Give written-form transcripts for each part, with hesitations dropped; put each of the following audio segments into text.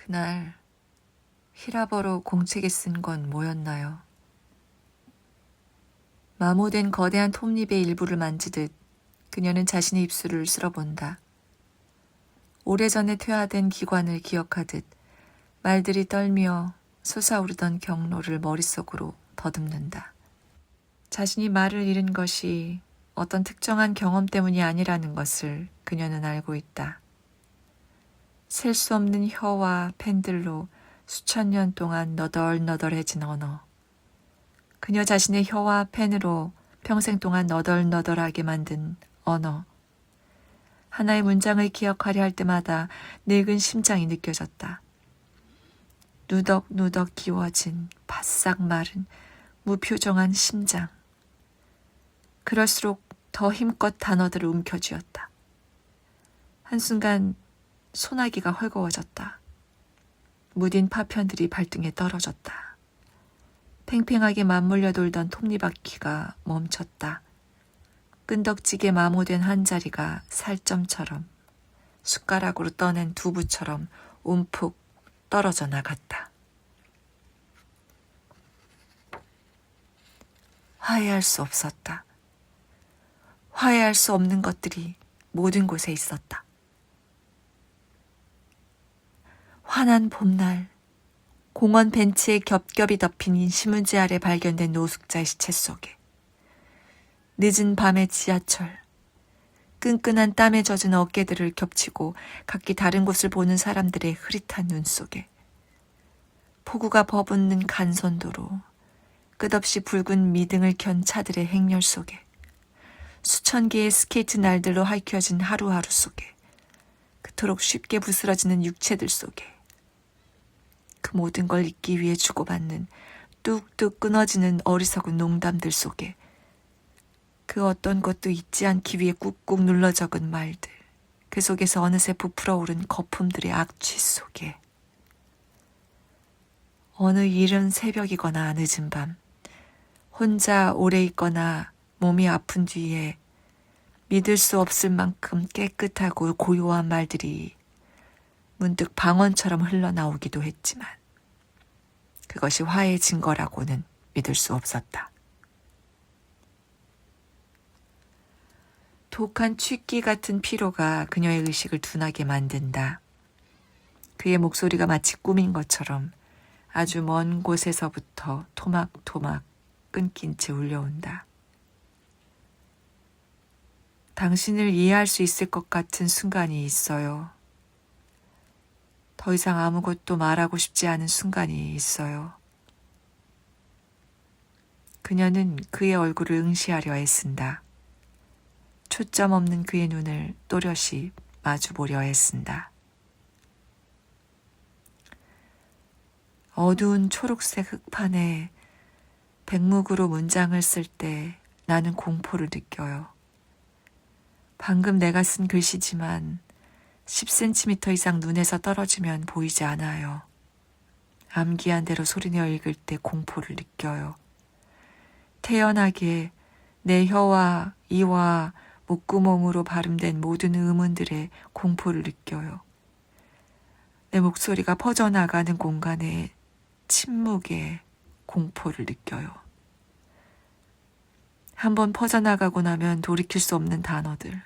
그날 히라버로 공책에 쓴 건 뭐였나요? 마모된 거대한 톱잎의 일부를 만지듯 그녀는 자신의 입술을 쓸어본다. 오래전에 퇴화된 기관을 기억하듯 말들이 떨며 솟아오르던 경로를 머릿속으로 더듬는다. 자신이 말을 잃은 것이 어떤 특정한 경험 때문이 아니라는 것을 그녀는 알고 있다. 셀 수 없는 혀와 펜들로 수천 년 동안 너덜너덜해진 언어. 그녀 자신의 혀와 펜으로 평생 동안 너덜너덜하게 만든 언어. 하나의 문장을 기억하려 할 때마다 늙은 심장이 느껴졌다. 누덕누덕 기워진 바싹 마른 무표정한 심장. 그럴수록 더 힘껏 단어들을 움켜쥐었다. 한순간 소나기가 헐거워졌다. 무딘 파편들이 발등에 떨어졌다. 팽팽하게 맞물려 돌던 톱니바퀴가 멈췄다. 끈덕지게 마모된 한 자리가 살점처럼 숟가락으로 떠낸 두부처럼 움푹 떨어져 나갔다. 화해할 수 없었다. 화해할 수 없는 것들이 모든 곳에 있었다. 환한 봄날, 공원 벤치에 겹겹이 덮인 신문지 아래 발견된 노숙자의 시체 속에, 늦은 밤의 지하철, 끈끈한 땀에 젖은 어깨들을 겹치고 각기 다른 곳을 보는 사람들의 흐릿한 눈 속에, 폭우가 버붙는 간선도로, 끝없이 붉은 미등을 켠 차들의 행렬 속에, 수천 개의 스케이트 날들로 핥혀진 하루하루 속에, 그토록 쉽게 부스러지는 육체들 속에, 그 모든 걸 잊기 위해 주고받는 뚝뚝 끊어지는 어리석은 농담들 속에, 그 어떤 것도 잊지 않기 위해 꾹꾹 눌러 적은 말들, 그 속에서 어느새 부풀어 오른 거품들의 악취 속에, 어느 이른 새벽이거나 늦은 밤, 혼자 오래 있거나 몸이 아픈 뒤에 믿을 수 없을 만큼 깨끗하고 고요한 말들이 문득 방언처럼 흘러나오기도 했지만 그것이 화해의 증거라고는 믿을 수 없었다. 독한 취기 같은 피로가 그녀의 의식을 둔하게 만든다. 그의 목소리가 마치 꿈인 것처럼 아주 먼 곳에서부터 토막토막 끊긴 채 울려온다. 당신을 이해할 수 있을 것 같은 순간이 있어요. 더 이상 아무것도 말하고 싶지 않은 순간이 있어요. 그녀는 그의 얼굴을 응시하려 애쓴다. 초점 없는 그의 눈을 또렷이 마주보려 애쓴다. 어두운 초록색 흙판에 백묵으로 문장을 쓸 때 나는 공포를 느껴요. 방금 내가 쓴 글씨지만 10cm 이상 눈에서 떨어지면 보이지 않아요. 암기한 대로 소리내어 읽을 때 공포를 느껴요. 태연하게 내 혀와 이와 목구멍으로 발음된 모든 음운들의 공포를 느껴요. 내 목소리가 퍼져나가는 공간에 침묵의 공포를 느껴요. 한번 퍼져나가고 나면 돌이킬 수 없는 단어들,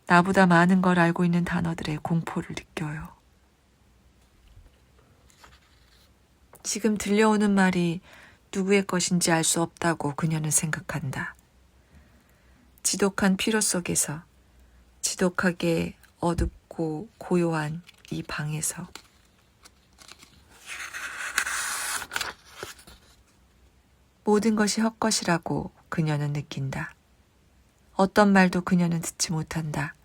나보다 많은 걸 알고 있는 단어들의 공포를 느껴요. 지금 들려오는 말이 누구의 것인지 알 수 없다고 그녀는 생각한다. 지독한 피로 속에서, 지독하게 어둡고 고요한 이 방에서. 모든 것이 헛것이라고 그녀는 느낀다. 어떤 말도 그녀는 듣지 못한다.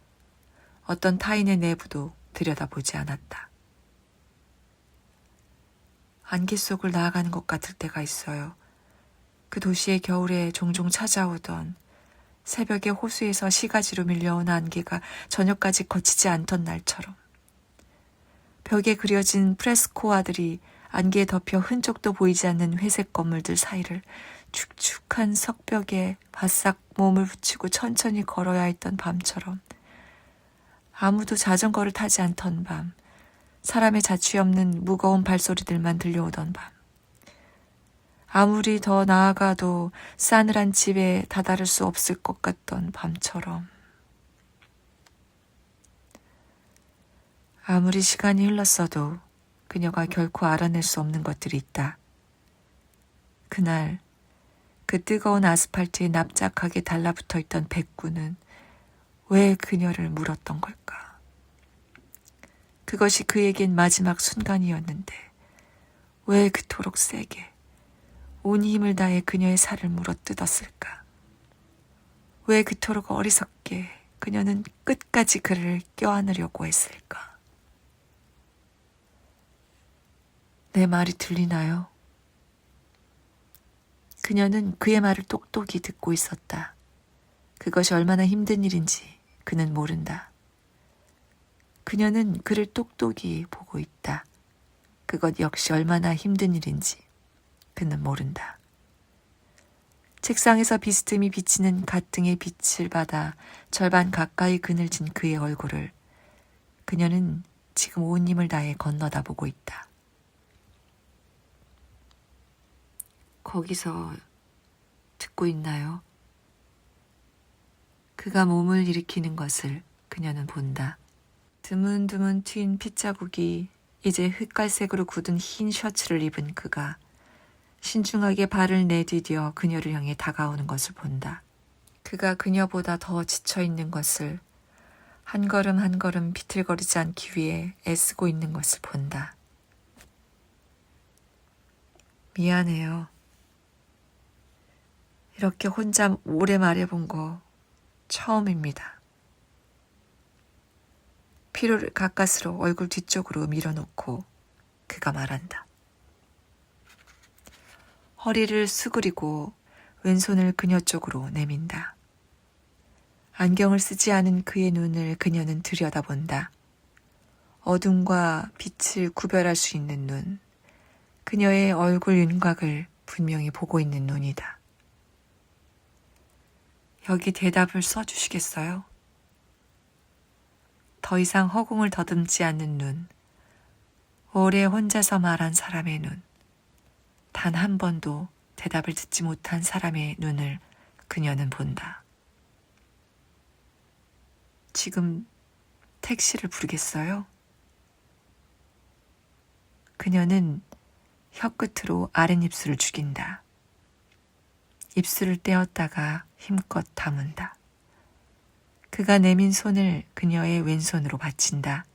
어떤 타인의 내부도 들여다보지 않았다. 안개 속을 나아가는 것 같을 때가 있어요. 그 도시의 겨울에 종종 찾아오던 새벽에 호수에서 시가지로 밀려온 안개가 저녁까지 거치지 않던 날처럼. 벽에 그려진 프레스코아들이 안개에 덮여 흔적도 보이지 않는 회색 건물들 사이를 축축한 석벽에 바싹 몸을 붙이고 천천히 걸어야 했던 밤처럼, 아무도 자전거를 타지 않던 밤, 사람의 자취 없는 무거운 발소리들만 들려오던 밤. 아무리 더 나아가도 싸늘한 집에 다다를 수 없을 것 같던 밤처럼. 아무리 시간이 흘렀어도 그녀가 결코 알아낼 수 없는 것들이 있다. 그날 그 뜨거운 아스팔트에 납작하게 달라붙어 있던 백구는 왜 그녀를 물었던 걸까? 그것이 그에겐 마지막 순간이었는데 왜 그토록 세게 온 힘을 다해 그녀의 살을 물어뜯었을까? 왜 그토록 어리석게 그녀는 끝까지 그를 껴안으려고 했을까? 내 말이 들리나요? 그녀는 그의 말을 똑똑히 듣고 있었다. 그것이 얼마나 힘든 일인지 그는 모른다. 그녀는 그를 똑똑히 보고 있다. 그것 역시 얼마나 힘든 일인지 그는 모른다. 책상에서 비스듬히 비치는 갓등의 빛을 받아 절반 가까이 그늘진 그의 얼굴을 그녀는 지금 온 힘을 다해 건너다 보고 있다. 거기서 듣고 있나요? 그가 몸을 일으키는 것을 그녀는 본다. 드문드문 튄 핏자국이 이제 흑갈색으로 굳은 흰 셔츠를 입은 그가 신중하게 발을 내디뎌 그녀를 향해 다가오는 것을 본다. 그가 그녀보다 더 지쳐있는 것을, 한 걸음 한 걸음 비틀거리지 않기 위해 애쓰고 있는 것을 본다. 미안해요. 이렇게 혼자 오래 말해본 거 처음입니다. 피로를 가까스로 얼굴 뒤쪽으로 밀어놓고 그가 말한다. 허리를 수그리고 왼손을 그녀 쪽으로 내민다. 안경을 쓰지 않은 그의 눈을 그녀는 들여다본다. 어둠과 빛을 구별할 수 있는 눈, 그녀의 얼굴 윤곽을 분명히 보고 있는 눈이다. 여기 대답을 써주시겠어요? 더 이상 허공을 더듬지 않는 눈, 오래 혼자서 말한 사람의 눈, 단 한 번도 대답을 듣지 못한 사람의 눈을 그녀는 본다. 지금 택시를 부르겠어요? 그녀는 혀끝으로 아랫입술을 죽인다. 입술을 떼었다가 힘껏 다문다. 그가 내민 손을 그녀의 왼손으로 받친다.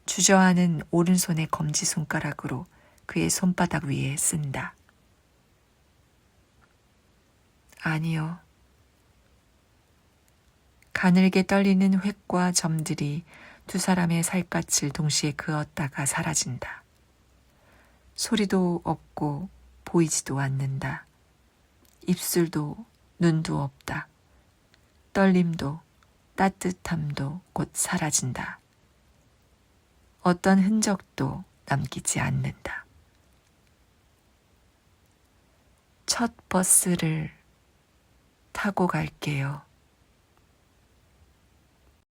주저하는 오른손의 검지손가락으로 그의 손바닥 위에 쓴다. 아니요. 가늘게 떨리는 획과 점들이 두 사람의 살갗을 동시에 그었다가 사라진다. 소리도 없고 보이지도 않는다. 입술도 눈도 없다. 떨림도 따뜻함도 곧 사라진다. 어떤 흔적도 남기지 않는다. 첫 버스를 타고 갈게요.